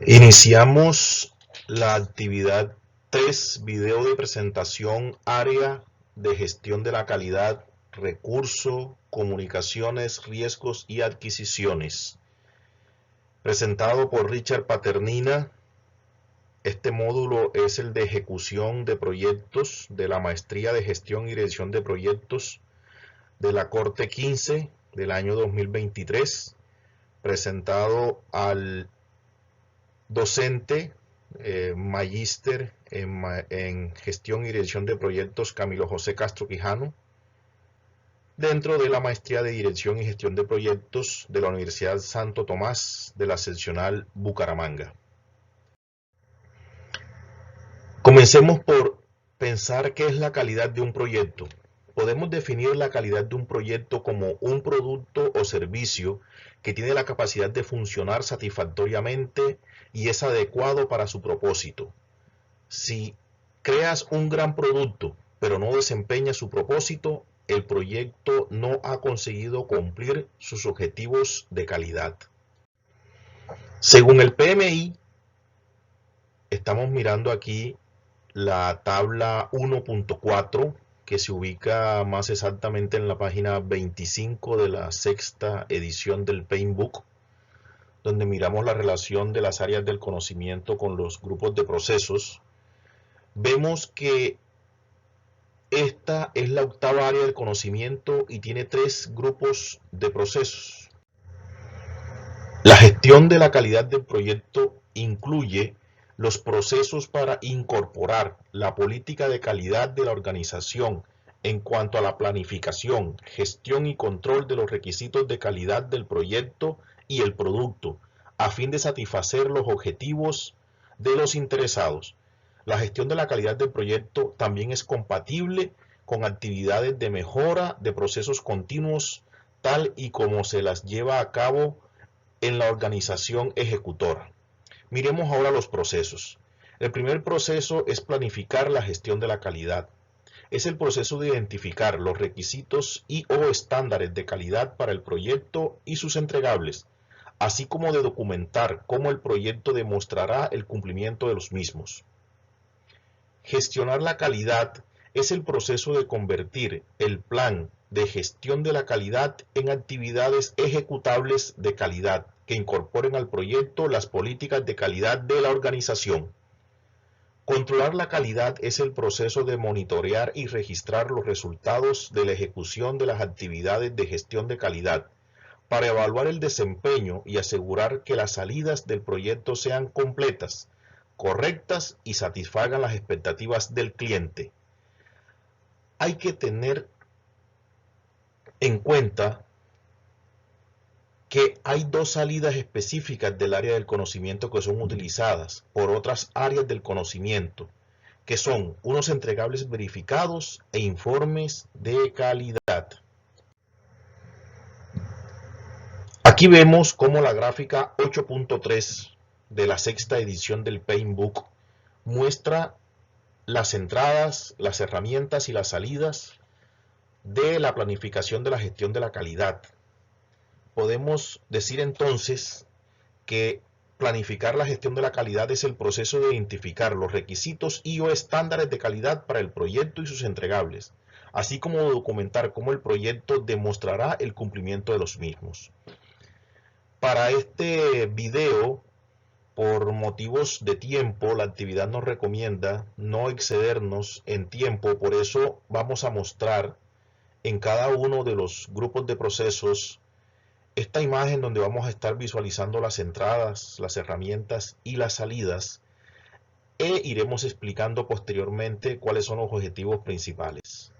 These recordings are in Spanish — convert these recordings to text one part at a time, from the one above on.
Iniciamos la actividad 3, video de presentación, área de gestión de la calidad, recurso, comunicaciones, riesgos y adquisiciones. Presentado por Richard Paternina. Este módulo es el de ejecución de proyectos de la Maestría de Gestión y Dirección de Proyectos de la Corte 15 del año 2023, presentado al docente magíster en Gestión y Dirección de Proyectos Camilo José Castro Quijano, dentro de la Maestría de Dirección y Gestión de Proyectos de la Universidad Santo Tomás de la seccional Bucaramanga. Comencemos por pensar qué es la calidad de un proyecto. Podemos definir la calidad de un proyecto como un producto o servicio que tiene la capacidad de funcionar satisfactoriamente y es adecuado para su propósito. Si creas un gran producto pero no desempeña su propósito, el proyecto no ha conseguido cumplir sus objetivos de calidad. Según el PMI, estamos mirando aquí la tabla 1.4, que se ubica más exactamente en la página 25 de la sexta edición del Paintbook, donde miramos la relación de las áreas del conocimiento con los grupos de procesos. Vemos que esta es la octava área del conocimiento y tiene 3 grupos de procesos. La gestión de la calidad del proyecto incluye los procesos para incorporar la política de calidad de la organización en cuanto a la planificación, gestión y control de los requisitos de calidad del proyecto y el producto, a fin de satisfacer los objetivos de los interesados. La gestión de la calidad del proyecto también es compatible con actividades de mejora de procesos continuos, tal y como se las lleva a cabo en la organización ejecutora. Miremos ahora los procesos. El primer proceso es planificar la gestión de la calidad. Es el proceso de identificar los requisitos y o estándares de calidad para el proyecto y sus entregables, así como de documentar cómo el proyecto demostrará el cumplimiento de los mismos. Gestionar la calidad es el proceso de convertir el plan de gestión de la calidad en actividades ejecutables de calidad que incorporen al proyecto las políticas de calidad de la organización. Controlar la calidad es el proceso de monitorear y registrar los resultados de la ejecución de las actividades de gestión de calidad para evaluar el desempeño y asegurar que las salidas del proyecto sean completas, correctas y satisfagan las expectativas del cliente. Hay que tener en cuenta que hay 2 salidas específicas del área del conocimiento que son utilizadas por otras áreas del conocimiento, que son unos entregables verificados e informes de calidad. Aquí vemos cómo la gráfica 8.3 de la sexta edición del Paintbook muestra las entradas, las herramientas y las salidas de la planificación de la gestión de la calidad. Podemos decir entonces que planificar la gestión de la calidad es el proceso de identificar los requisitos y o estándares de calidad para el proyecto y sus entregables, así como documentar cómo el proyecto demostrará el cumplimiento de los mismos. Para este video, por motivos de tiempo, la actividad nos recomienda no excedernos en tiempo, por eso vamos a mostrar en cada uno de los grupos de procesos esta imagen donde vamos a estar visualizando las entradas, las herramientas y las salidas, e iremos explicando posteriormente cuáles son los objetivos principales.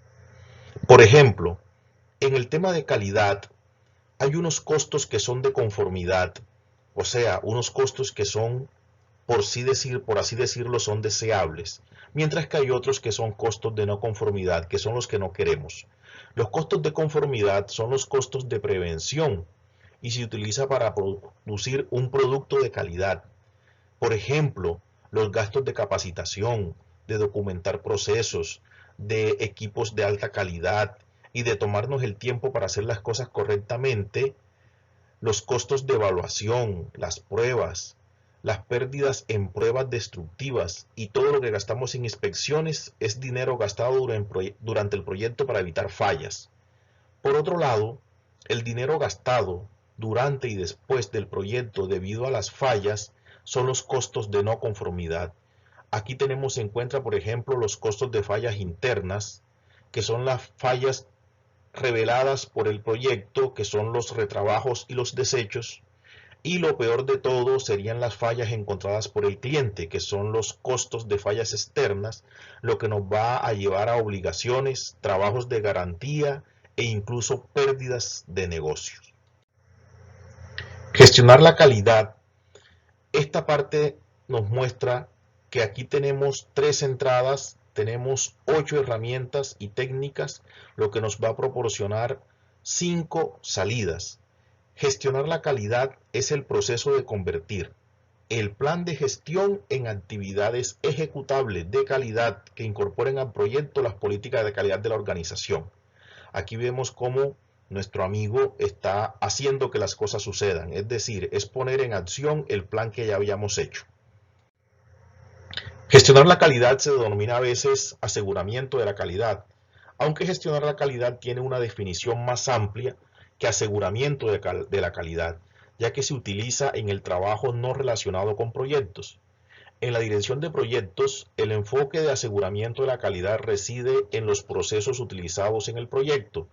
Por ejemplo, en el tema de calidad hay unos costos que son de conformidad, o sea, unos costos que son, por así decirlo, son deseables, mientras que hay otros que son costos de no conformidad, que son los que no queremos. Los costos de conformidad son los costos de prevención y se utiliza para producir un producto de calidad. Por ejemplo, los gastos de capacitación, de documentar procesos, de equipos de alta calidad y de tomarnos el tiempo para hacer las cosas correctamente, los costos de evaluación, las pruebas, las pérdidas en pruebas destructivas y todo lo que gastamos en inspecciones es dinero gastado durante el proyecto para evitar fallas. Por otro lado, el dinero gastado durante y después del proyecto debido a las fallas son los costos de no conformidad. Aquí tenemos en cuenta, por ejemplo, los costos de fallas internas, que son las fallas reveladas por el proyecto, que son los retrabajos y los desechos. Y lo peor de todo serían las fallas encontradas por el cliente, que son los costos de fallas externas, lo que nos va a llevar a obligaciones, trabajos de garantía e incluso pérdidas de negocios. Gestionar la calidad. Esta parte nos muestra que aquí tenemos 3 entradas, tenemos 8 herramientas y técnicas, lo que nos va a proporcionar 5 salidas. Gestionar la calidad es el proceso de convertir el plan de gestión en actividades ejecutables de calidad que incorporen al proyecto las políticas de calidad de la organización. Aquí vemos cómo nuestro amigo está haciendo que las cosas sucedan, es decir, es poner en acción el plan que ya habíamos hecho. Gestionar la calidad se denomina a veces aseguramiento de la calidad, aunque gestionar la calidad tiene una definición más amplia que aseguramiento de la calidad, ya que se utiliza en el trabajo no relacionado con proyectos. En la dirección de proyectos, el enfoque de aseguramiento de la calidad reside en los procesos utilizados en el proyecto.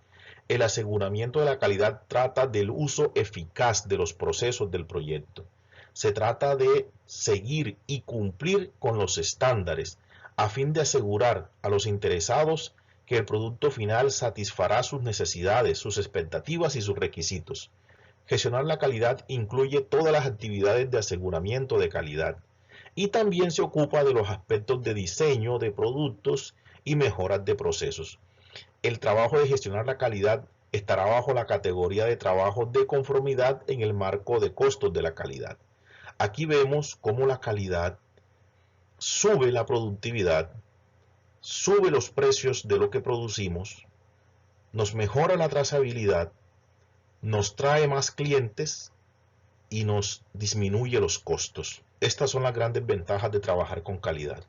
El aseguramiento de la calidad trata del uso eficaz de los procesos del proyecto. Se trata de seguir y cumplir con los estándares a fin de asegurar a los interesados que el producto final satisfará sus necesidades, sus expectativas y sus requisitos. Gestionar la calidad incluye todas las actividades de aseguramiento de calidad y también se ocupa de los aspectos de diseño de productos y mejoras de procesos. El trabajo de gestionar la calidad estará bajo la categoría de trabajo de conformidad en el marco de costos de la calidad. Aquí vemos cómo la calidad sube la productividad, sube los precios de lo que producimos, nos mejora la trazabilidad, nos trae más clientes y nos disminuye los costos. Estas son las grandes ventajas de trabajar con calidad.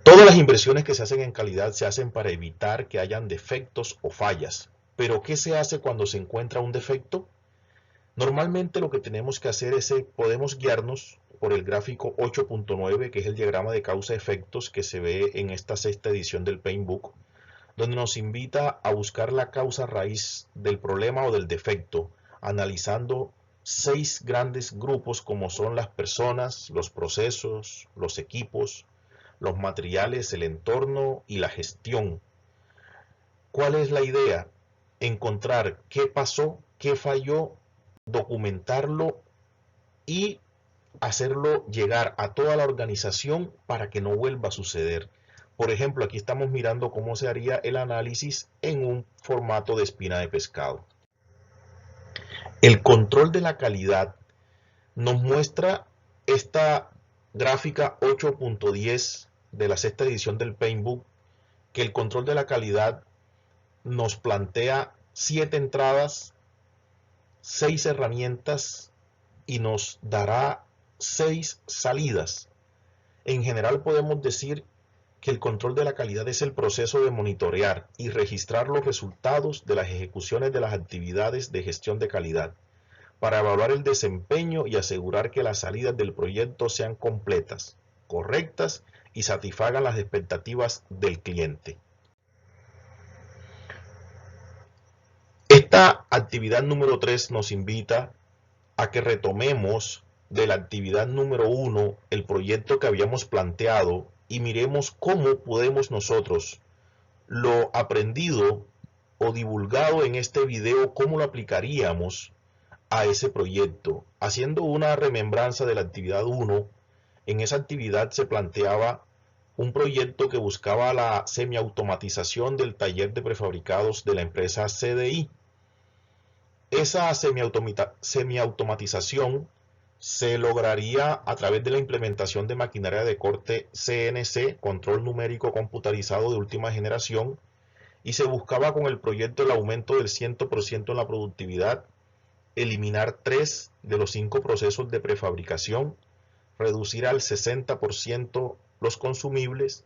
Todas las inversiones que se hacen en calidad se hacen para evitar que hayan defectos o fallas. Pero ¿qué se hace cuando se encuentra un defecto? Normalmente lo que tenemos que hacer es, podemos guiarnos por el gráfico 8.9, que es el diagrama de causa-efectos que se ve en esta 6ª edición del Paintbook, donde nos invita a buscar la causa raíz del problema o del defecto, analizando 6 grandes grupos como son las personas, los procesos, los equipos, los materiales, el entorno y la gestión. ¿Cuál es la idea? Encontrar qué pasó, qué falló, documentarlo y hacerlo llegar a toda la organización para que no vuelva a suceder. Por ejemplo, aquí estamos mirando cómo se haría el análisis en un formato de espina de pescado. El control de la calidad nos muestra esta gráfica 8.10 de la 6ª edición del Paintbook, que el control de la calidad nos plantea 7 entradas, 6 herramientas y nos dará 6 salidas. En general podemos decir que el control de la calidad es el proceso de monitorear y registrar los resultados de las ejecuciones de las actividades de gestión de calidad para evaluar el desempeño y asegurar que las salidas del proyecto sean completas, correctas y satisfagan las expectativas del cliente. Esta actividad número 3 nos invita a que retomemos de la actividad número 1 el proyecto que habíamos planteado y miremos cómo podemos nosotros lo aprendido o divulgado en este video, cómo lo aplicaríamos a ese proyecto. Haciendo una remembranza de la actividad 1, en esa actividad se planteaba un proyecto que buscaba la semiautomatización del taller de prefabricados de la empresa CDI. Esa semiautomatización se lograría a través de la implementación de maquinaria de corte CNC, control numérico computarizado de última generación, y se buscaba con el proyecto el aumento del 100% en la productividad, eliminar 3 de los 5 procesos de prefabricación, reducir al 60% los consumibles,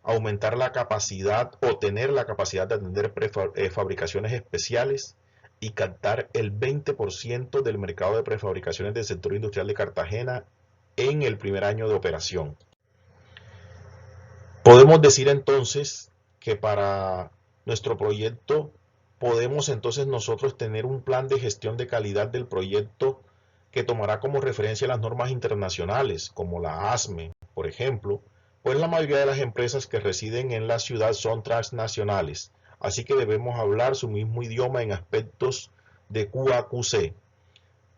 aumentar la capacidad o tener la capacidad de atender fabricaciones especiales y captar el 20% del mercado de prefabricaciones del sector industrial de Cartagena en el primer año de operación. Podemos decir entonces que para nuestro proyecto podemos entonces nosotros tener un plan de gestión de calidad del proyecto que tomará como referencia las normas internacionales, como la ASME, por ejemplo, pues la mayoría de las empresas que residen en la ciudad son transnacionales, así que debemos hablar su mismo idioma en aspectos de QA/QC.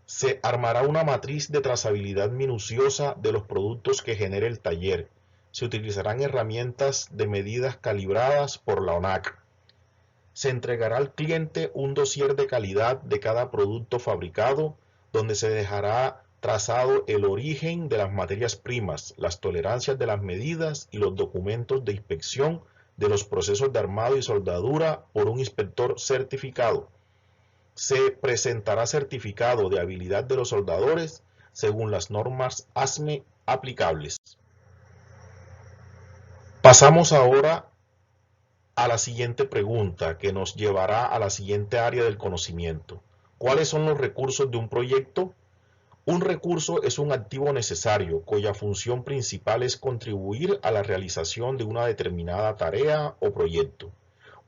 Se armará una matriz de trazabilidad minuciosa de los productos que genere el taller. Se utilizarán herramientas de medidas calibradas por la ONAC. Se entregará al cliente un dossier de calidad de cada producto fabricado, donde se dejará trazado el origen de las materias primas, las tolerancias de las medidas y los documentos de inspección de los procesos de armado y soldadura por un inspector certificado. Se presentará certificado de habilidad de los soldadores según las normas ASME aplicables. Pasamos ahora a la siguiente pregunta que nos llevará a la siguiente área del conocimiento. ¿Cuáles son los recursos de un proyecto? Un recurso es un activo necesario cuya función principal es contribuir a la realización de una determinada tarea o proyecto.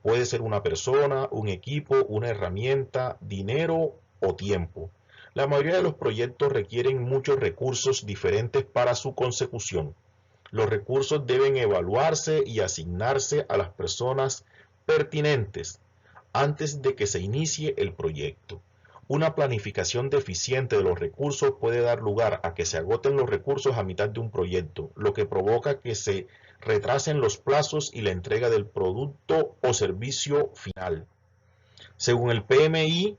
Puede ser una persona, un equipo, una herramienta, dinero o tiempo. La mayoría de los proyectos requieren muchos recursos diferentes para su consecución. Los recursos deben evaluarse y asignarse a las personas pertinentes antes de que se inicie el proyecto. Una planificación deficiente de los recursos puede dar lugar a que se agoten los recursos a mitad de un proyecto, lo que provoca que se retrasen los plazos y la entrega del producto o servicio final. Según el PMI,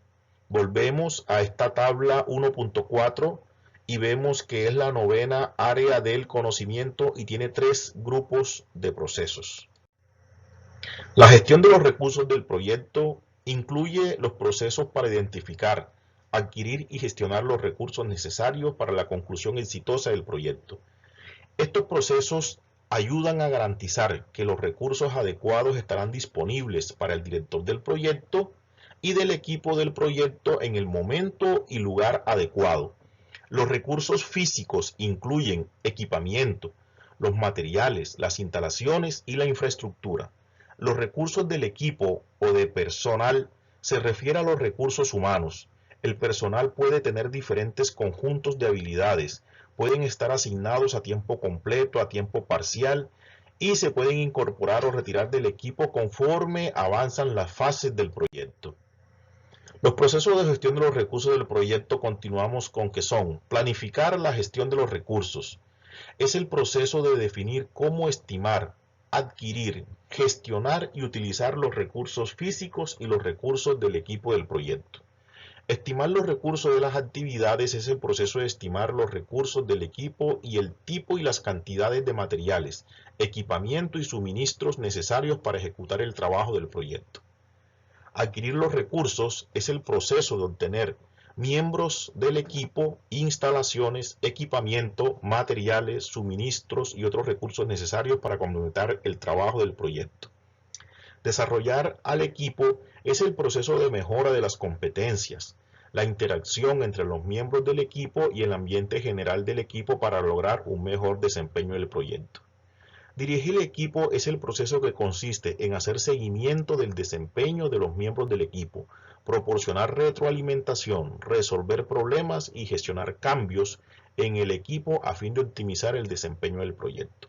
volvemos a esta tabla 1.4 y vemos que es la novena área del conocimiento y tiene 3 grupos de procesos. La gestión de los recursos del proyecto incluye los procesos para identificar, adquirir y gestionar los recursos necesarios para la conclusión exitosa del proyecto. Estos procesos ayudan a garantizar que los recursos adecuados estarán disponibles para el director del proyecto y del equipo del proyecto en el momento y lugar adecuado. Los recursos físicos incluyen equipamiento, los materiales, las instalaciones y la infraestructura. Los recursos del equipo o de personal se refiere a los recursos humanos. El personal puede tener diferentes conjuntos de habilidades, pueden estar asignados a tiempo completo, a tiempo parcial y se pueden incorporar o retirar del equipo conforme avanzan las fases del proyecto. Los procesos de gestión de los recursos del proyecto continuamos con que son: planificar la gestión de los recursos. Es el proceso de definir cómo estimar, adquirir, gestionar y utilizar los recursos físicos y los recursos del equipo del proyecto. Estimar los recursos de las actividades es el proceso de estimar los recursos del equipo y el tipo y las cantidades de materiales, equipamiento y suministros necesarios para ejecutar el trabajo del proyecto. Adquirir los recursos es el proceso de obtener miembros del equipo, instalaciones, equipamiento, materiales, suministros y otros recursos necesarios para complementar el trabajo del proyecto. Desarrollar al equipo es el proceso de mejora de las competencias, la interacción entre los miembros del equipo y el ambiente general del equipo para lograr un mejor desempeño del proyecto. Dirigir el equipo es el proceso que consiste en hacer seguimiento del desempeño de los miembros del equipo, proporcionar retroalimentación, resolver problemas y gestionar cambios en el equipo a fin de optimizar el desempeño del proyecto.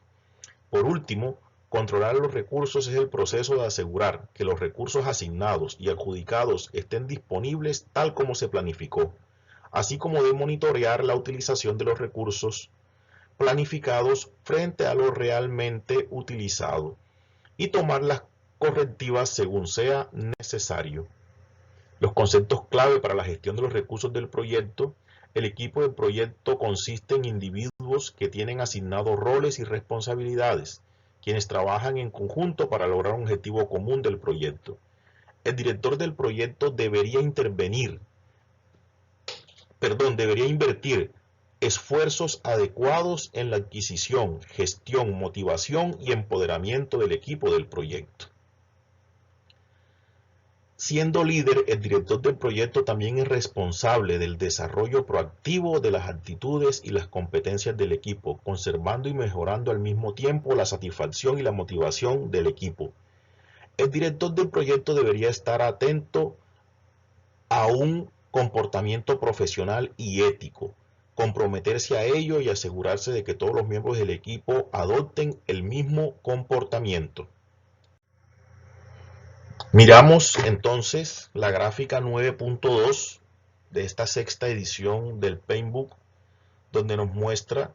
Por último, controlar los recursos es el proceso de asegurar que los recursos asignados y adjudicados estén disponibles tal como se planificó, así como de monitorear la utilización de los recursos planificados frente a lo realmente utilizado y tomar las correctivas según sea necesario. Los conceptos clave para la gestión de los recursos del proyecto: el equipo del proyecto consiste en individuos que tienen asignados roles y responsabilidades, quienes trabajan en conjunto para lograr un objetivo común del proyecto. El director del proyecto debería intervenir debería invertir esfuerzos adecuados en la adquisición, gestión, motivación y empoderamiento del equipo del proyecto. Siendo líder, el director del proyecto también es responsable del desarrollo proactivo de las actitudes y las competencias del equipo, conservando y mejorando al mismo tiempo la satisfacción y la motivación del equipo. El director del proyecto debería estar atento a un comportamiento profesional y ético, comprometerse a ello y asegurarse de que todos los miembros del equipo adopten el mismo comportamiento. Miramos entonces la gráfica 9.2 de esta sexta edición del Paintbook, donde nos muestra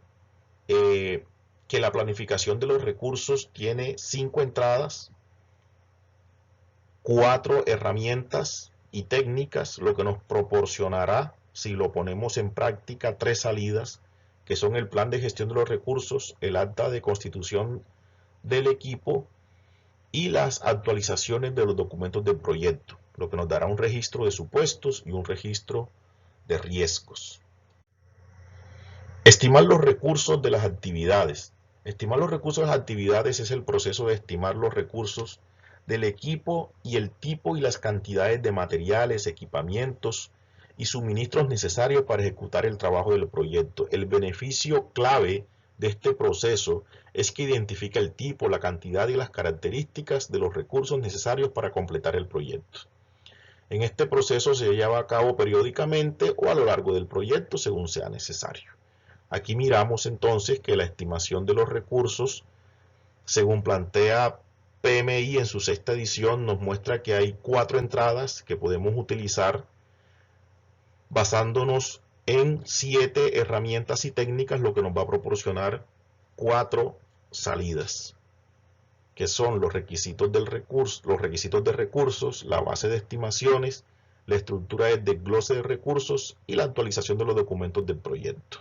que la planificación de los recursos tiene 5 entradas, 4 herramientas y técnicas, lo que nos proporcionará, si lo ponemos en práctica, 3 salidas, que son el plan de gestión de los recursos, el acta de constitución del equipo y las actualizaciones de los documentos del proyecto, lo que nos dará un registro de supuestos y un registro de riesgos. Estimar los recursos de las actividades. Estimar los recursos de las actividades es el proceso de estimar los recursos del equipo y el tipo y las cantidades de materiales, equipamientos y suministros necesarios para ejecutar el trabajo del proyecto. El beneficio clave de este proceso es que identifica el tipo, la cantidad y las características de los recursos necesarios para completar el proyecto. En este proceso se lleva a cabo periódicamente o a lo largo del proyecto según sea necesario. Aquí miramos entonces que la estimación de los recursos, según plantea PMI en su sexta edición, nos muestra que hay 4 entradas que podemos utilizar basándonos en 7 herramientas y técnicas, lo que nos va a proporcionar 4 salidas, que son los requisitos del recurso, los requisitos de recursos, la base de estimaciones, la estructura de desglose de recursos y la actualización de los documentos del proyecto.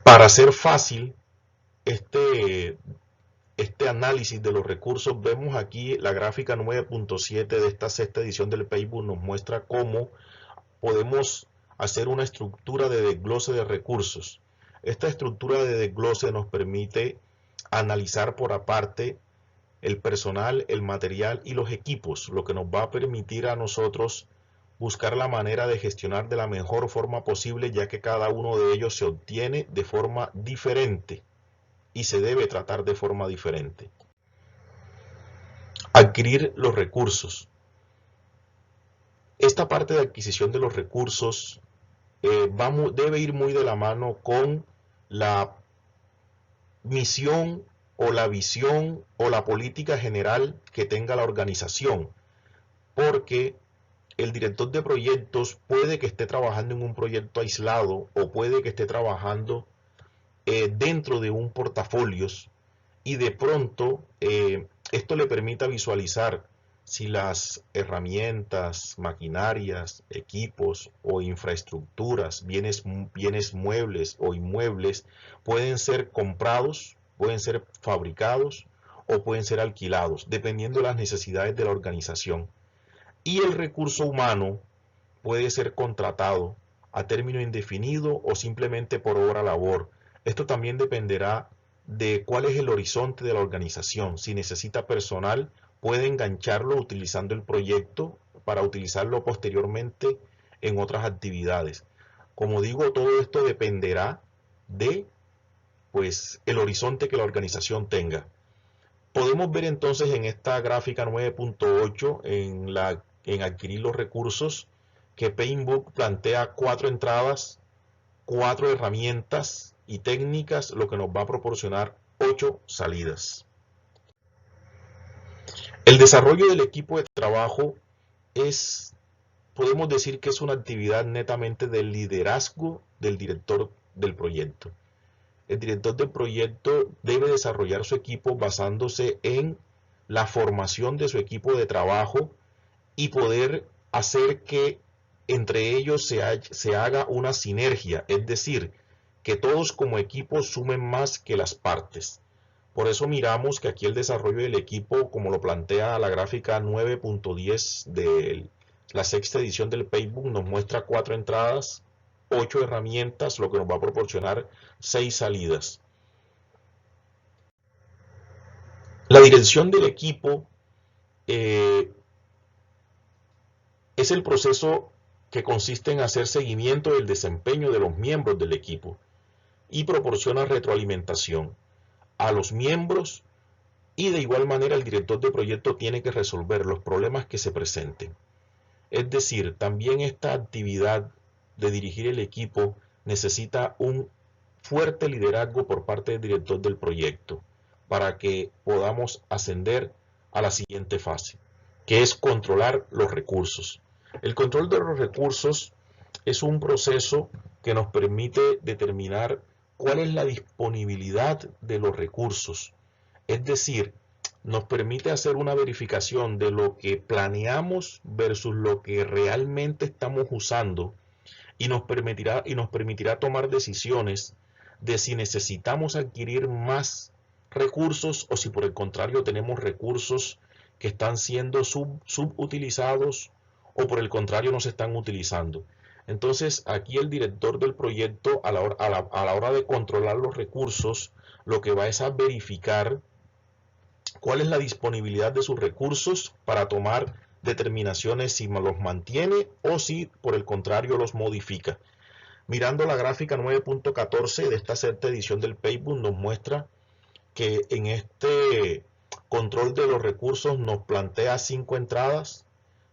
Para hacer fácil este análisis de los recursos, vemos aquí la gráfica 9.7 de esta sexta edición del Paintbook, nos muestra cómo podemos hacer una estructura de desglose de recursos. Esta estructura de desglose nos permite analizar por aparte el personal, el material y los equipos, lo que nos va a permitir a nosotros buscar la manera de gestionar de la mejor forma posible, ya que cada uno de ellos se obtiene de forma diferente y se debe tratar de forma diferente. Adquirir los recursos. Esta parte de adquisición de los recursos debe ir muy de la mano con la misión o la visión o la política general que tenga la organización, porque el director de proyectos puede que esté trabajando en un proyecto aislado o puede que esté trabajando dentro de un portafolios y de pronto esto le permita visualizar si las herramientas, maquinarias, equipos o infraestructuras, bienes muebles o inmuebles pueden ser comprados, pueden ser fabricados o pueden ser alquilados, dependiendo de las necesidades de la organización. Y el recurso humano puede ser contratado a término indefinido o simplemente por hora labor. Esto también dependerá de cuál es el horizonte de la organización. Si necesita personal, puede engancharlo utilizando el proyecto para utilizarlo posteriormente en otras actividades. Como digo, todo esto dependerá de el horizonte que la organización tenga. Podemos ver entonces en esta gráfica 9.8 en adquirir los recursos que Paintbook plantea 4 entradas, 4 herramientas y técnicas, lo que nos va a proporcionar 8 salidas. El desarrollo del equipo de trabajo podemos decir que es una actividad netamente del liderazgo del director del proyecto. El director del proyecto debe desarrollar su equipo basándose en la formación de su equipo de trabajo y poder hacer que entre ellos se haga una sinergia, es decir, que todos como equipo sumen más que las partes. Por eso miramos que aquí el desarrollo del equipo, como lo plantea la gráfica 9.10 de La sexta edición del Playbook nos muestra 4 entradas, 8 herramientas, lo que nos va a proporcionar 6 salidas. La dirección del equipo es el proceso que consiste en hacer seguimiento del desempeño de los miembros del equipo y proporciona retroalimentación a los miembros, y de igual manera el director de proyecto tiene que resolver los problemas que se presenten. Es decir, también esta actividad de dirigir el equipo necesita un fuerte liderazgo por parte del director del proyecto para que podamos ascender a la siguiente fase, que es controlar los recursos. El control de los recursos es un proceso que nos permite determinar cuál es la disponibilidad de los recursos. Es decir, nos permite hacer una verificación de lo que planeamos versus lo que realmente estamos usando, y nos permitirá tomar decisiones de si necesitamos adquirir más recursos o si por el contrario tenemos recursos que están siendo subutilizados o por el contrario no se están utilizando. Entonces aquí el director del proyecto a la hora de controlar los recursos lo que va es a verificar cuál es la disponibilidad de sus recursos para tomar determinaciones si los mantiene o si por el contrario los modifica. Mirando la gráfica 9.14 de esta sexta edición del Playbook nos muestra que en este control de los recursos nos plantea 5 entradas,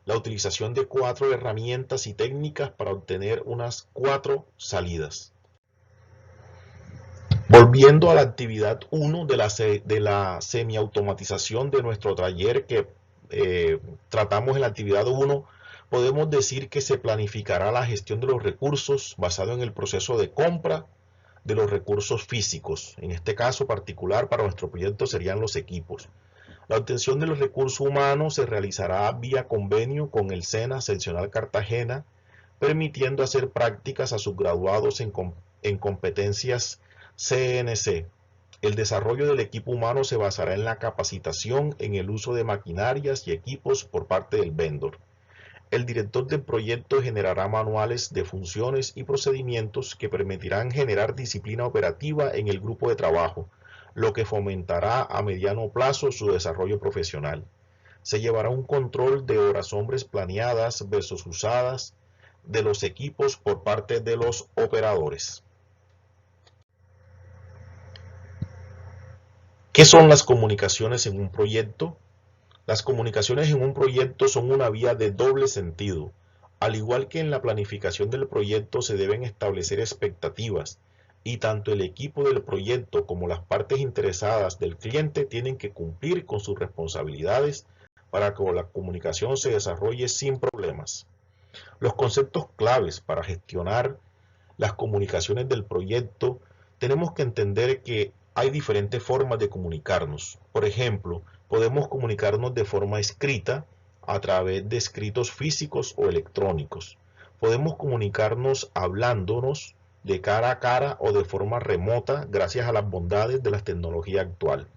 la utilización de 4 herramientas y técnicas para obtener unas 4 salidas. Volviendo a la actividad 1 de la semiautomatización de nuestro taller que tratamos en la actividad 1, podemos decir que se planificará la gestión de los recursos basado en el proceso de compra de los recursos físicos. En este caso particular para nuestro proyecto serían los equipos. La obtención de los recursos humanos se realizará vía convenio con el SENA Seccional Cartagena, permitiendo hacer prácticas a subgraduados en competencias CNC. El desarrollo del equipo humano se basará en la capacitación en el uso de maquinarias y equipos por parte del vendor. El director del proyecto generará manuales de funciones y procedimientos que permitirán generar disciplina operativa en el grupo de trabajo, lo que fomentará a mediano plazo su desarrollo profesional. Se llevará un control de horas hombres planeadas versus usadas de los equipos por parte de los operadores. ¿Qué son las comunicaciones en un proyecto? Las comunicaciones en un proyecto son una vía de doble sentido. Al igual que en la planificación del proyecto se deben establecer expectativas y tanto el equipo del proyecto como las partes interesadas del cliente tienen que cumplir con sus responsabilidades para que la comunicación se desarrolle sin problemas. Los conceptos claves para gestionar las comunicaciones del proyecto, tenemos que entender que hay diferentes formas de comunicarnos. Por ejemplo, podemos comunicarnos de forma escrita a través de escritos físicos o electrónicos. Podemos comunicarnos hablándonos de cara a cara o de forma remota gracias a las bondades de la tecnología actual.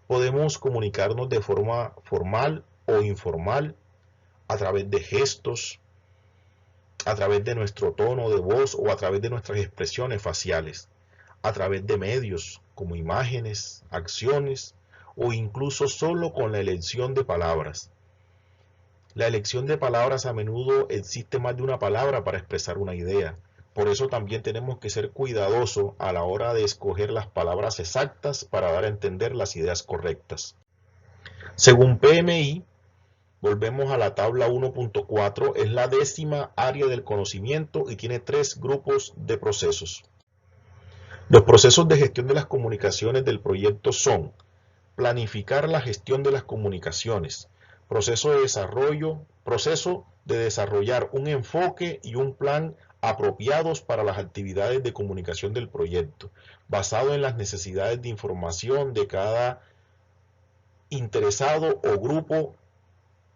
Podemos comunicarnos de forma formal o informal a través de gestos, a través de nuestro tono de voz o a través de nuestras expresiones faciales, a través de medios como imágenes, acciones o incluso solo con la elección de palabras. La elección de palabras a menudo existe más de una palabra para expresar una idea. Por eso también tenemos que ser cuidadosos a la hora de escoger las palabras exactas para dar a entender las ideas correctas. Según PMI, volvemos a la tabla 1.4, es la 10ª área del conocimiento y tiene 3 grupos de procesos. Los procesos de gestión de las comunicaciones del proyecto son: planificar la gestión de las comunicaciones, proceso de desarrollar un enfoque y un plan apropiados para las actividades de comunicación del proyecto, basado en las necesidades de información de cada interesado o grupo,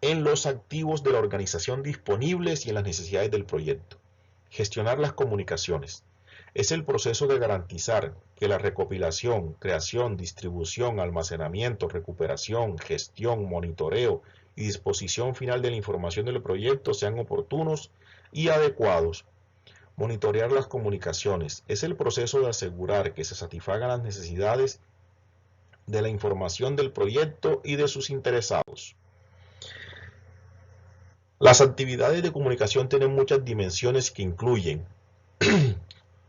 en los activos de la organización disponibles y en las necesidades del proyecto. Gestionar las comunicaciones. Es el proceso de garantizar que la recopilación, creación, distribución, almacenamiento, recuperación, gestión, monitoreo y disposición final de la información del proyecto sean oportunos y adecuados. Monitorear las comunicaciones es el proceso de asegurar que se satisfagan las necesidades de la información del proyecto y de sus interesados. Las actividades de comunicación tienen muchas dimensiones que incluyen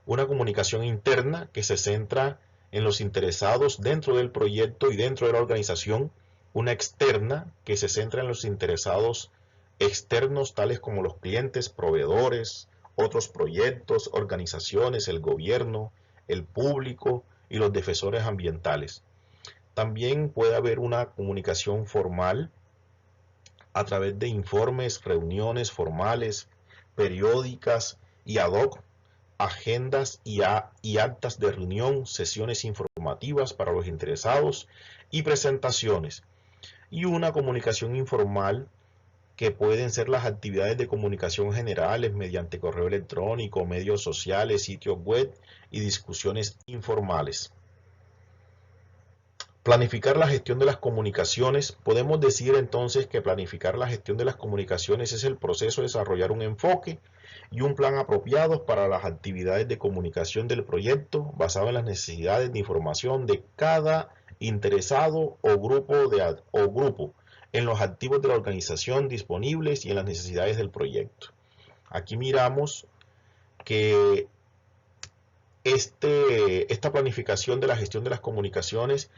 una comunicación interna que se centra en los interesados dentro del proyecto y dentro de la organización, una externa que se centra en los interesados externos tales como los clientes, proveedores, otros proyectos, organizaciones, el gobierno, el público y los defensores ambientales. También puede haber una comunicación formal a través de informes, reuniones formales, periódicas y ad hoc, agendas y actas de reunión, sesiones informativas para los interesados y presentaciones. Y una comunicación informal que pueden ser las actividades de comunicación generales mediante correo electrónico, medios sociales, sitios web y discusiones informales. Planificar la gestión de las comunicaciones. Podemos decir entonces que planificar la gestión de las comunicaciones es el proceso de desarrollar un enfoque y un plan apropiados para las actividades de comunicación del proyecto basado en las necesidades de información de cada interesado o grupo en los activos de la organización disponibles y en las necesidades del proyecto. Aquí miramos que esta planificación de la gestión de las comunicaciones,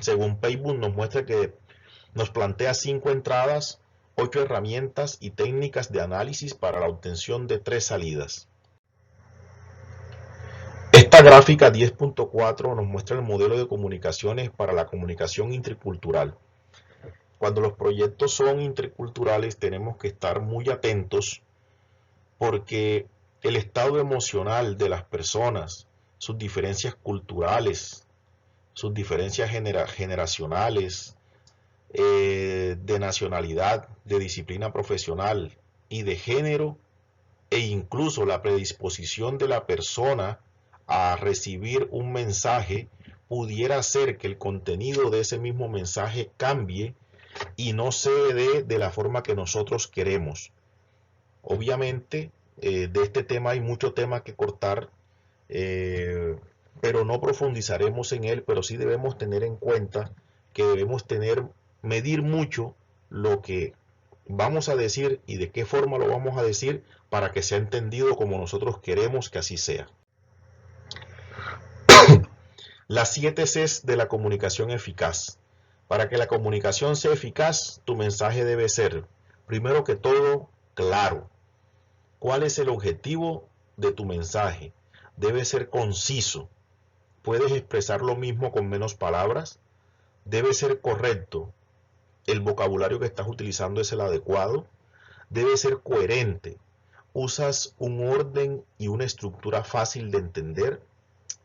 según Paybook, nos muestra que nos plantea 5 entradas, 8 herramientas y técnicas de análisis para la obtención de 3 salidas. Esta gráfica 10.4 nos muestra el modelo de comunicaciones para la comunicación intercultural. Cuando los proyectos son interculturales tenemos que estar muy atentos porque el estado emocional de las personas, sus diferencias culturales, sus diferencias generacionales, de nacionalidad, de disciplina profesional y de género, e incluso la predisposición de la persona a recibir un mensaje, pudiera hacer que el contenido de ese mismo mensaje cambie y no se dé de la forma que nosotros queremos. Obviamente, de este tema hay mucho tema que cortar, pero no profundizaremos en él, pero sí debemos tener en cuenta que debemos medir mucho lo que vamos a decir y de qué forma lo vamos a decir para que sea entendido como nosotros queremos que así sea. Las 7 Cs de la comunicación eficaz. Para que la comunicación sea eficaz, tu mensaje debe ser, primero que todo, claro. ¿Cuál es el objetivo de tu mensaje? Debe ser conciso. ¿Puedes expresar lo mismo con menos palabras? Debe ser correcto. ¿El vocabulario que estás utilizando es el adecuado? Debe ser coherente. ¿Usas un orden y una estructura fácil de entender?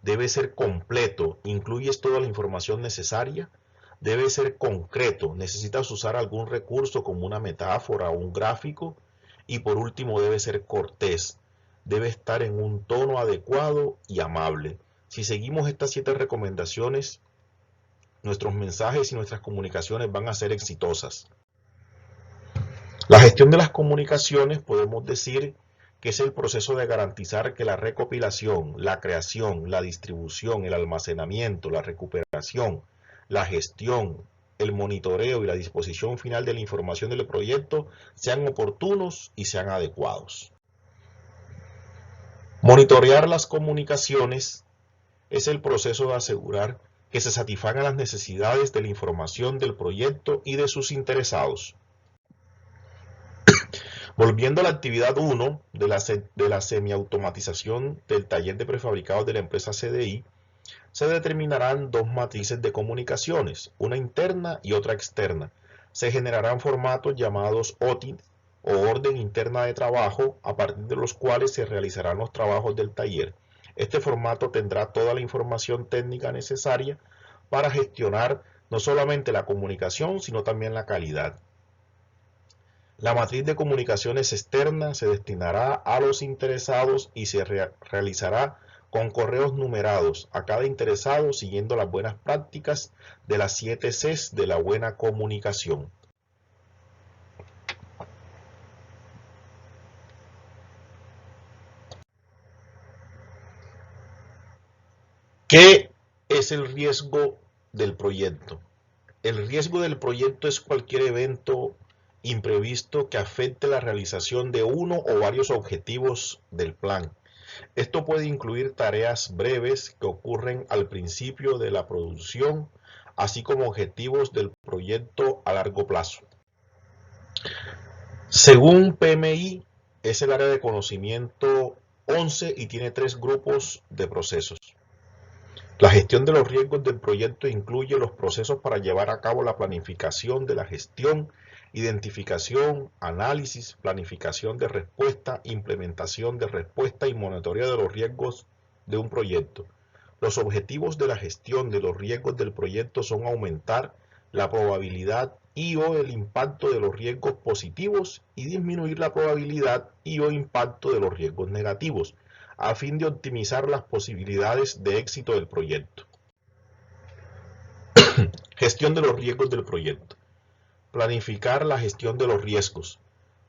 Debe ser completo. ¿Incluyes toda la información necesaria? Debe ser concreto. ¿Necesitas usar algún recurso como una metáfora o un gráfico? Y por último, debe ser cortés. Debe estar en un tono adecuado y amable. Si seguimos estas 7 recomendaciones, nuestros mensajes y nuestras comunicaciones van a ser exitosas. La gestión de las comunicaciones podemos decir que es el proceso de garantizar que la recopilación, la creación, la distribución, el almacenamiento, la recuperación, la gestión, el monitoreo y la disposición final de la información del proyecto sean oportunos y sean adecuados. Monitorear las comunicaciones es el proceso de asegurar que se satisfagan las necesidades de la información del proyecto y de sus interesados. Volviendo a la actividad 1 de la semiautomatización del taller de prefabricados de la empresa CDI, se determinarán 2 matrices de comunicaciones, una interna y otra externa. Se generarán formatos llamados OTIN o orden interna de trabajo, a partir de los cuales se realizarán los trabajos del taller. Este formato tendrá toda la información técnica necesaria para gestionar no solamente la comunicación, sino también la calidad. La matriz de comunicaciones externa se destinará a los interesados y se realizará con correos numerados a cada interesado siguiendo las buenas prácticas de las 7 Cs de la buena comunicación. ¿Qué es el riesgo del proyecto? El riesgo del proyecto es cualquier evento imprevisto que afecte la realización de uno o varios objetivos del plan. Esto puede incluir tareas breves que ocurren al principio de la producción, así como objetivos del proyecto a largo plazo. Según PMI, es el área de conocimiento 11 y tiene 3 grupos de procesos. La gestión de los riesgos del proyecto incluye los procesos para llevar a cabo la planificación de la gestión, identificación, análisis, planificación de respuesta, implementación de respuesta y monitoreo de los riesgos de un proyecto. Los objetivos de la gestión de los riesgos del proyecto son aumentar la probabilidad y/o el impacto de los riesgos positivos y disminuir la probabilidad y/o impacto de los riesgos negativos, a fin de optimizar las posibilidades de éxito del proyecto. Gestión de los riesgos del proyecto. Planificar la gestión de los riesgos.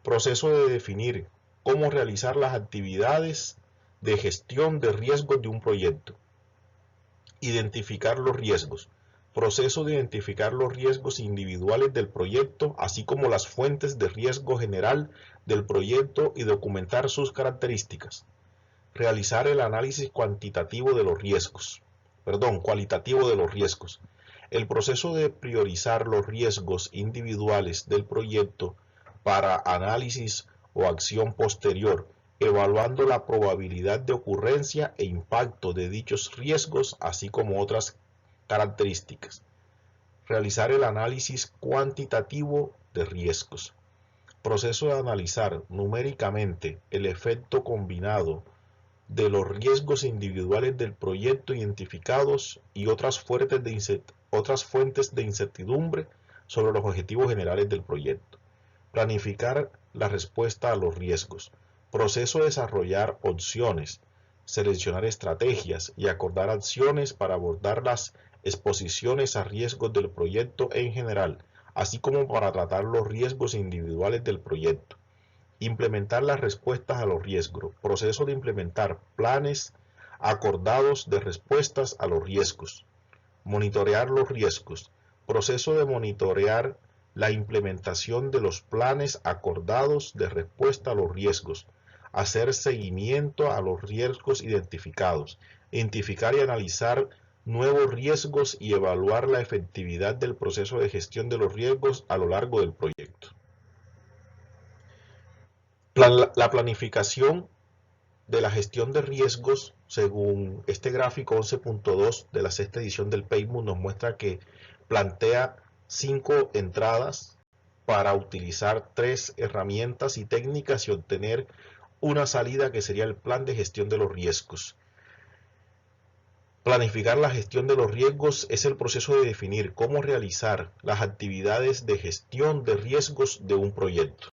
Proceso de definir cómo realizar las actividades de gestión de riesgos de un proyecto. Identificar los riesgos. Proceso de identificar los riesgos individuales del proyecto, así como las fuentes de riesgo general del proyecto y documentar sus características. Realizar el análisis cualitativo de los riesgos. El proceso de priorizar los riesgos individuales del proyecto para análisis o acción posterior, evaluando la probabilidad de ocurrencia e impacto de dichos riesgos, así como otras características. Realizar el análisis cuantitativo de riesgos. Proceso de analizar numéricamente el efecto combinado de los riesgos individuales del proyecto identificados y otras fuentes de incertidumbre sobre los objetivos generales del proyecto. Planificar la respuesta a los riesgos. Proceso de desarrollar opciones, seleccionar estrategias y acordar acciones para abordar las exposiciones a riesgos del proyecto en general, así como para tratar los riesgos individuales del proyecto. Implementar las respuestas a los riesgos. Proceso de implementar planes acordados de respuestas a los riesgos. Monitorear los riesgos. Proceso de monitorear la implementación de los planes acordados de respuesta a los riesgos. Hacer seguimiento a los riesgos identificados. Identificar y analizar nuevos riesgos y evaluar la efectividad del proceso de gestión de los riesgos a lo largo del proyecto. La planificación de la gestión de riesgos, según este gráfico 11.2 de la sexta edición del PMI, nos muestra que plantea 5 entradas para utilizar 3 herramientas y técnicas y obtener una salida que sería el plan de gestión de los riesgos. Planificar la gestión de los riesgos es el proceso de definir cómo realizar las actividades de gestión de riesgos de un proyecto.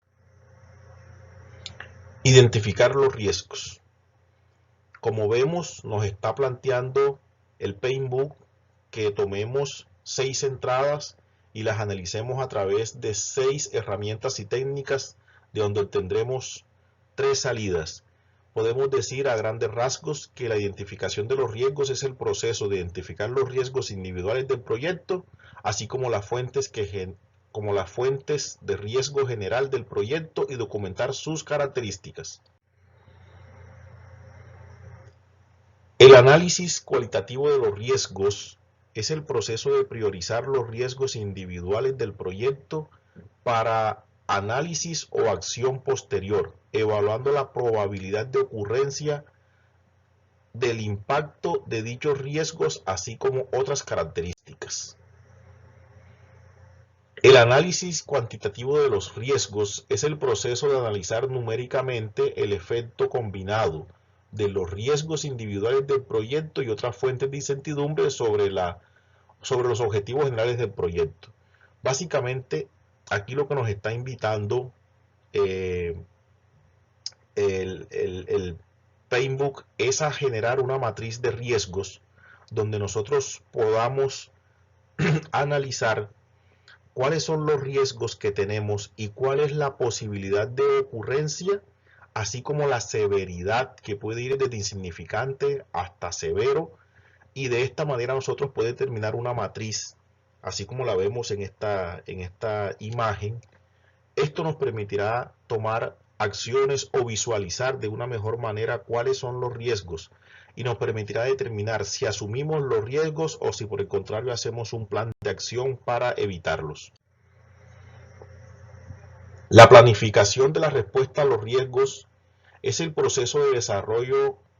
Identificar los riesgos. Como vemos, nos está planteando el PMBOK que tomemos 6 entradas y las analicemos a través de 6 herramientas y técnicas, de donde obtendremos 3 salidas. Podemos decir a grandes rasgos que la identificación de los riesgos es el proceso de identificar los riesgos individuales del proyecto, así como las fuentes de riesgo general del proyecto y documentar sus características. El análisis cualitativo de los riesgos es el proceso de priorizar los riesgos individuales del proyecto para análisis o acción posterior, evaluando la probabilidad de ocurrencia del impacto de dichos riesgos, así como otras características. El análisis cuantitativo de los riesgos es el proceso de analizar numéricamente el efecto combinado de los riesgos individuales del proyecto y otras fuentes de incertidumbre sobre los objetivos generales del proyecto. Básicamente, aquí lo que nos está invitando el PMBOK es a generar una matriz de riesgos donde nosotros podamos analizar cuáles son los riesgos que tenemos y cuál es la posibilidad de ocurrencia, así como la severidad, que puede ir desde insignificante hasta severo, y de esta manera nosotros podemos determinar una matriz, así como la vemos en esta imagen. Esto nos permitirá tomar acciones o visualizar de una mejor manera cuáles son los riesgos y nos permitirá determinar si asumimos los riesgos o si por el contrario hacemos un plan de acción para evitarlos. La planificación de la respuesta a los riesgos es el proceso de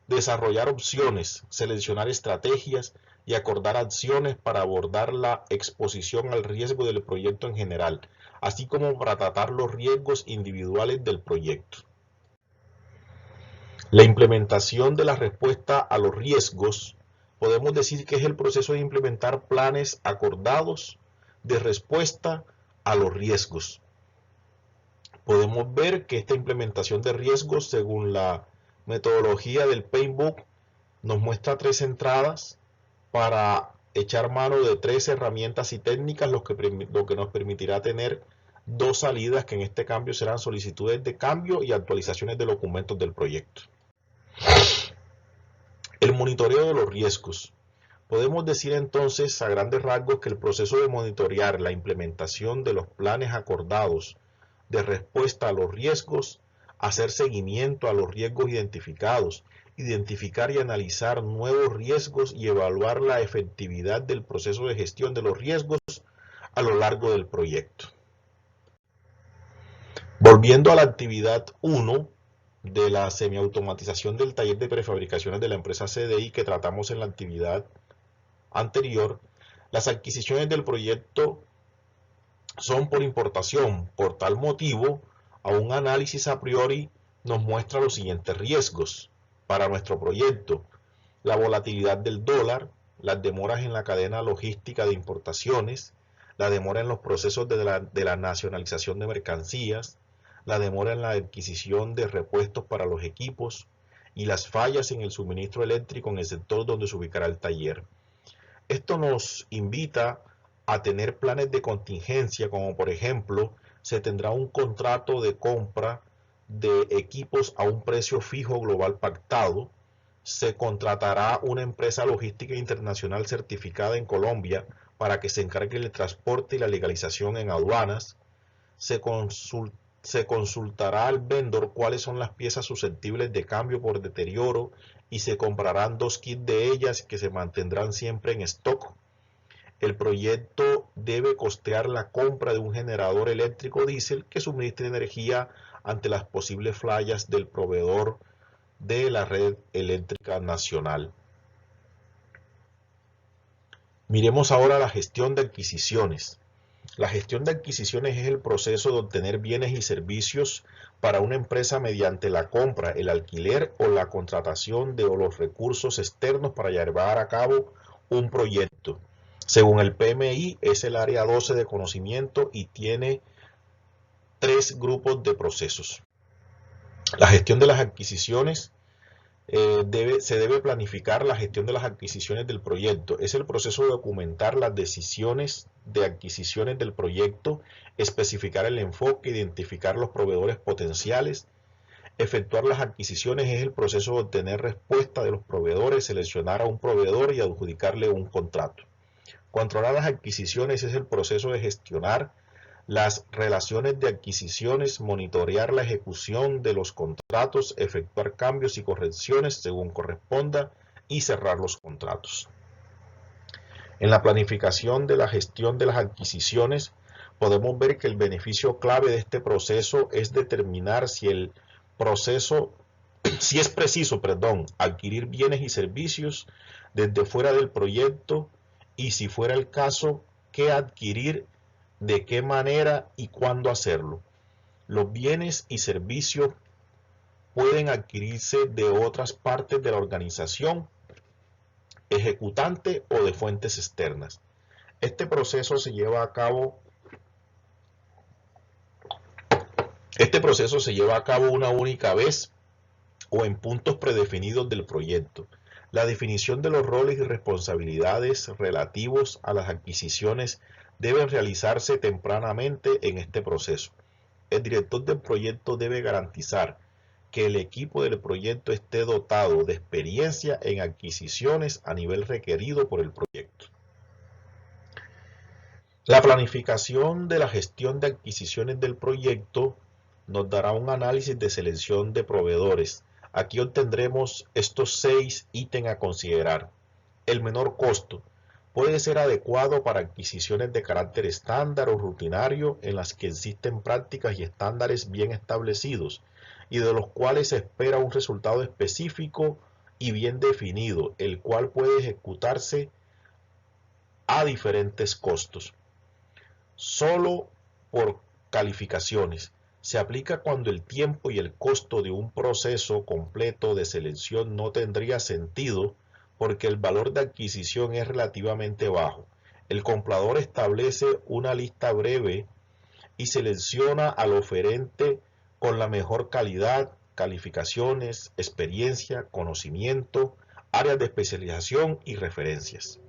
desarrollar opciones, seleccionar estrategias y acordar acciones para abordar la exposición al riesgo del proyecto en general, así como para tratar los riesgos individuales del proyecto. La implementación de la respuesta a los riesgos, podemos decir que es el proceso de implementar planes acordados de respuesta a los riesgos. Podemos ver que esta implementación de riesgos, según la metodología del Paintbook, nos muestra 3 entradas para echar mano de 3 herramientas y técnicas, lo que nos permitirá tener 2 salidas, que en este cambio serán solicitudes de cambio y actualizaciones de documentos del proyecto. El monitoreo de los riesgos. Podemos decir entonces a grandes rasgos que el proceso de monitorear la implementación de los planes acordados de respuesta a los riesgos, hacer seguimiento a los riesgos identificados, identificar y analizar nuevos riesgos y evaluar la efectividad del proceso de gestión de los riesgos a lo largo del proyecto. Volviendo a la actividad 1 de la semiautomatización del taller de prefabricaciones de la empresa CDI que tratamos en la actividad anterior, las adquisiciones del proyecto son por importación. Por tal motivo, a un análisis a priori nos muestra los siguientes riesgos para nuestro proyecto: la volatilidad del dólar, las demoras en la cadena logística de importaciones, la demora en los procesos de la nacionalización de mercancías, la demora en la adquisición de repuestos para los equipos y las fallas en el suministro eléctrico en el sector donde se ubicará el taller. Esto nos invita a tener planes de contingencia, como por ejemplo, se tendrá un contrato de compra de equipos a un precio fijo global pactado, se contratará una empresa logística internacional certificada en Colombia para que se encargue del transporte y la legalización en aduanas, se consultará al vendor cuáles son las piezas susceptibles de cambio por deterioro y se comprarán 2 kits de ellas que se mantendrán siempre en stock. El proyecto debe costear la compra de un generador eléctrico diésel que suministre energía ante las posibles fallas del proveedor de la red eléctrica nacional. Miremos ahora la gestión de adquisiciones. La gestión de adquisiciones es el proceso de obtener bienes y servicios para una empresa mediante la compra, el alquiler o la contratación de los recursos externos para llevar a cabo un proyecto. Según el PMI, es el área 12 de conocimiento y tiene 3 grupos de procesos. La gestión de las adquisiciones. Se debe planificar la gestión de las adquisiciones del proyecto. Es el proceso de documentar las decisiones de adquisiciones del proyecto, especificar el enfoque, identificar los proveedores potenciales. Efectuar las adquisiciones es el proceso de obtener respuesta de los proveedores, seleccionar a un proveedor y adjudicarle un contrato. Controlar las adquisiciones es el proceso de gestionar las relaciones de adquisiciones, monitorear la ejecución de los contratos, efectuar cambios y correcciones según corresponda y cerrar los contratos. En la planificación de la gestión de las adquisiciones, podemos ver que el beneficio clave de este proceso es determinar si es preciso, adquirir bienes y servicios desde fuera del proyecto y, si fuera el caso, qué adquirir, de qué manera y cuándo hacerlo. Los bienes y servicios pueden adquirirse de otras partes de la organización ejecutante o de fuentes externas. Este proceso se lleva a cabo una única vez o en puntos predefinidos del proyecto. La definición de los roles y responsabilidades relativos a las adquisiciones deben realizarse tempranamente en este proceso. El director del proyecto debe garantizar que el equipo del proyecto esté dotado de experiencia en adquisiciones a nivel requerido por el proyecto. La planificación de la gestión de adquisiciones del proyecto nos dará un análisis de selección de proveedores. Aquí obtendremos estos 6 ítems a considerar. El menor costo puede ser adecuado para adquisiciones de carácter estándar o rutinario en las que existen prácticas y estándares bien establecidos y de los cuales se espera un resultado específico y bien definido, el cual puede ejecutarse a diferentes costos. Solo por calificaciones. Se aplica cuando el tiempo y el costo de un proceso completo de selección no tendría sentido porque el valor de adquisición es relativamente bajo. El comprador establece una lista breve y selecciona al oferente con la mejor calidad, calificaciones, experiencia, conocimiento, áreas de especialización y referencias.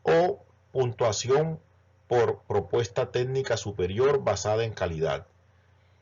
O puntuación por propuesta técnica superior basada en calidad.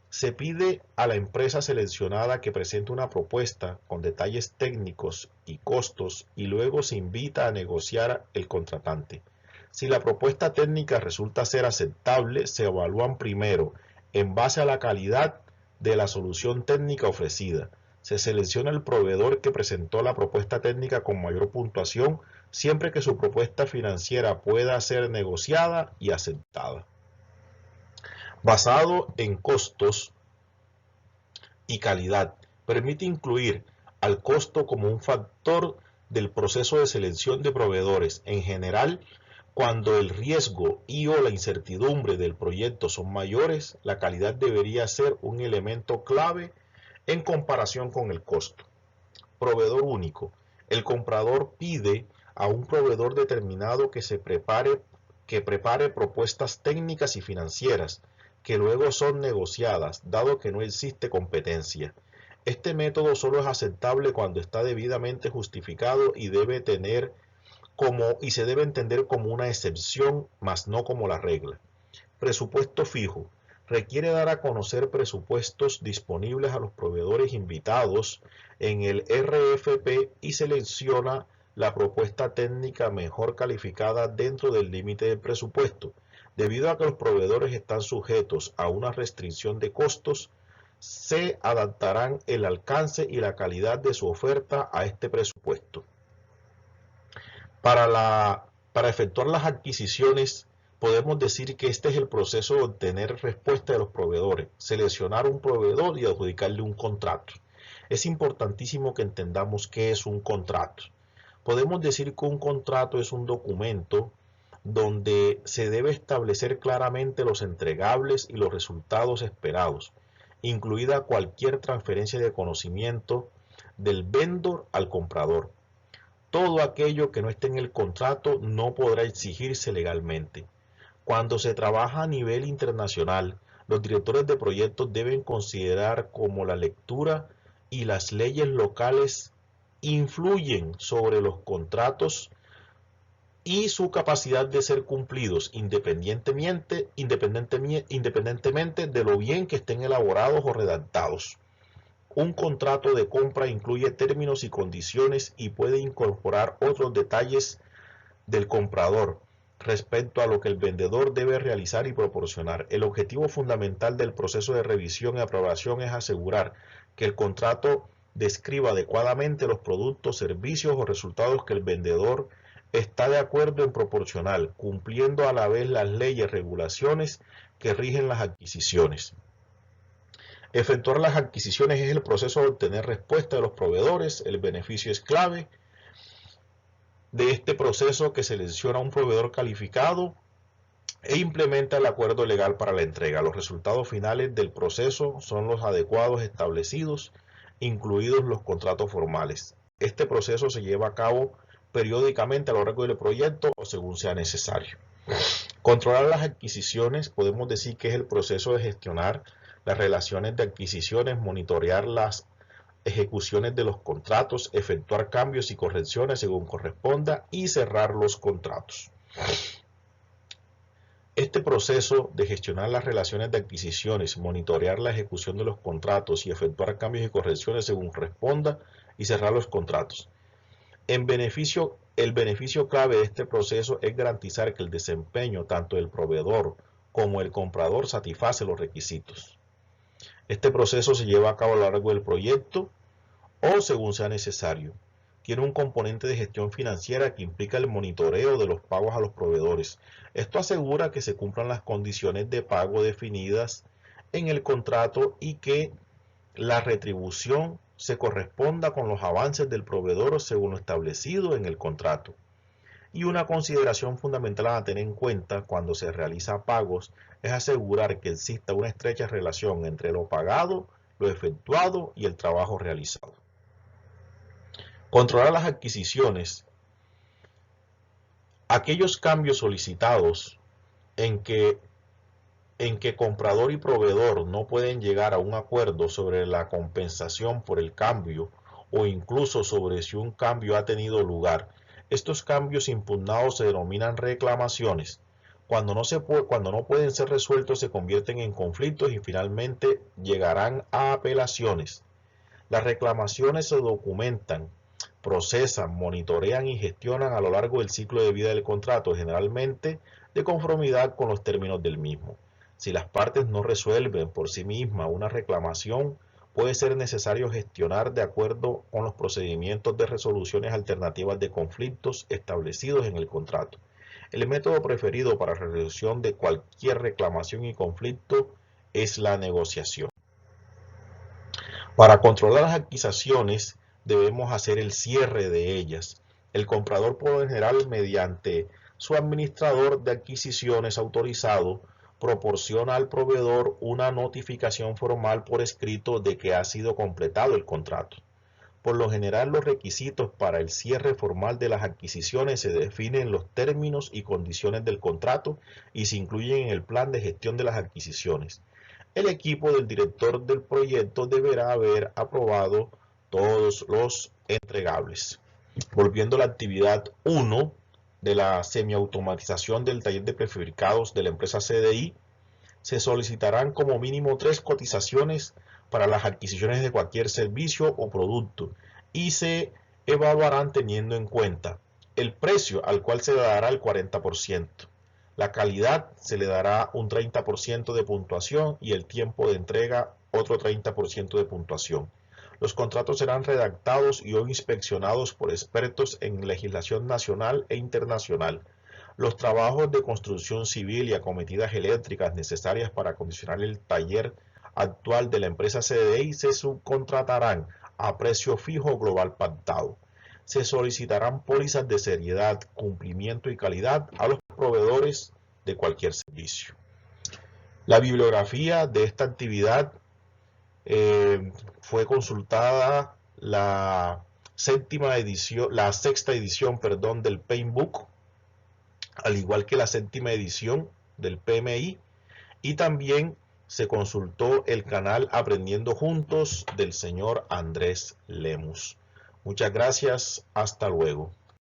Se pide a la empresa seleccionada que presente una propuesta con detalles técnicos y costos y luego se invita a negociar el contratante. Si la propuesta técnica resulta ser aceptable, se evalúan primero en base a la calidad de la solución técnica ofrecida. Se selecciona el proveedor que presentó la propuesta técnica con mayor puntuación siempre que su propuesta financiera pueda ser negociada y aceptada. Basado en costos y calidad, permite incluir al costo como un factor del proceso de selección de proveedores. En general, cuando el riesgo y o la incertidumbre del proyecto son mayores, la calidad debería ser un elemento clave en comparación con el costo. Proveedor único. El comprador pide a un proveedor determinado que prepare propuestas técnicas y financieras, que luego son negociadas, dado que no existe competencia. Este método solo es aceptable cuando está debidamente justificado y se debe entender como una excepción, mas no como la regla. Presupuesto fijo. Requiere dar a conocer presupuestos disponibles a los proveedores invitados en el RFP y selecciona la propuesta técnica mejor calificada dentro del límite del presupuesto. Debido a que los proveedores están sujetos a una restricción de costos, se adaptarán el alcance y la calidad de su oferta a este presupuesto. Para efectuar las adquisiciones, podemos decir que este es el proceso de obtener respuesta de los proveedores, seleccionar un proveedor y adjudicarle un contrato. Es importantísimo que entendamos qué es un contrato. Podemos decir que un contrato es un documento donde se debe establecer claramente los entregables y los resultados esperados, incluida cualquier transferencia de conocimiento del vendor al comprador. Todo aquello que no esté en el contrato no podrá exigirse legalmente. Cuando se trabaja a nivel internacional, los directores de proyectos deben considerar cómo la lectura y las leyes locales influyen sobre los contratos y su capacidad de ser cumplidos independientemente de lo bien que estén elaborados o redactados. Un contrato de compra incluye términos y condiciones y puede incorporar otros detalles del comprador respecto a lo que el vendedor debe realizar y proporcionar. El objetivo fundamental del proceso de revisión y aprobación es asegurar que el contrato describa adecuadamente los productos, servicios o resultados que el vendedor está de acuerdo en proporcionar, cumpliendo a la vez las leyes y regulaciones que rigen las adquisiciones. Efectuar las adquisiciones es el proceso de obtener respuesta de los proveedores. El beneficio es clave de este proceso que selecciona un proveedor calificado e implementa el acuerdo legal para la entrega. Los resultados finales del proceso son los adecuados establecidos, incluidos los contratos formales. Este proceso se lleva a cabo periódicamente a lo largo del proyecto o según sea necesario. Controlar las adquisiciones, podemos decir que es el proceso de gestionar las relaciones de adquisiciones, monitorear las ejecuciones de los contratos, efectuar cambios y correcciones según corresponda y cerrar los contratos. Este este proceso de gestionar las relaciones de adquisiciones, monitorear la ejecución de los contratos y efectuar cambios y correcciones según responda y cerrar los contratos. El beneficio clave de este proceso es garantizar que el desempeño tanto del proveedor como el comprador satisface los requisitos. Este proceso se lleva a cabo a lo largo del proyecto o según sea necesario. Tiene un componente de gestión financiera que implica el monitoreo de los pagos a los proveedores. Esto asegura que se cumplan las condiciones de pago definidas en el contrato y que la retribución se corresponda con los avances del proveedor según lo establecido en el contrato. Y una consideración fundamental a tener en cuenta cuando se realiza pagos es asegurar que exista una estrecha relación entre lo pagado, lo efectuado y el trabajo realizado. Controlar las adquisiciones. Aquellos cambios solicitados en que comprador y proveedor no pueden llegar a un acuerdo sobre la compensación por el cambio o incluso sobre si un cambio ha tenido lugar. Estos cambios impugnados se denominan reclamaciones. Cuando no pueden ser resueltos se convierten en conflictos y finalmente llegarán a apelaciones. Las reclamaciones se documentan, procesan, monitorean y gestionan a lo largo del ciclo de vida del contrato, generalmente de conformidad con los términos del mismo. Si las partes no resuelven por sí mismas una reclamación, puede ser necesario gestionar de acuerdo con los procedimientos de resoluciones alternativas de conflictos establecidos en el contrato. El método preferido para la resolución de cualquier reclamación y conflicto es la negociación. Para controlar las adquisiciones debemos hacer el cierre de ellas. El comprador por lo general, mediante su administrador de adquisiciones autorizado, proporciona al proveedor una notificación formal por escrito de que ha sido completado el contrato. Por lo general, los requisitos para el cierre formal de las adquisiciones se definen en los términos y condiciones del contrato y se incluyen en el plan de gestión de las adquisiciones. El equipo del director del proyecto deberá haber aprobado todos los entregables. Volviendo a la actividad 1 de la semiautomatización del taller de prefabricados de la empresa CDI, se solicitarán como mínimo 3 cotizaciones para las adquisiciones de cualquier servicio o producto y se evaluarán teniendo en cuenta el precio al cual se le dará el 40%, la calidad se le dará un 30% de puntuación y el tiempo de entrega otro 30% de puntuación. Los contratos serán redactados y o inspeccionados por expertos en legislación nacional e internacional. Los trabajos de construcción civil y acometidas eléctricas necesarias para acondicionar el taller actual de la empresa CDI se subcontratarán a precio fijo global pactado. Se solicitarán pólizas de seriedad, cumplimiento y calidad a los proveedores de cualquier servicio. La bibliografía de esta actividad fue consultada la sexta edición del Paintbook, al igual que la séptima edición del PMI, y también se consultó el canal Aprendiendo Juntos del señor Andrés Lemus. Muchas gracias, hasta luego.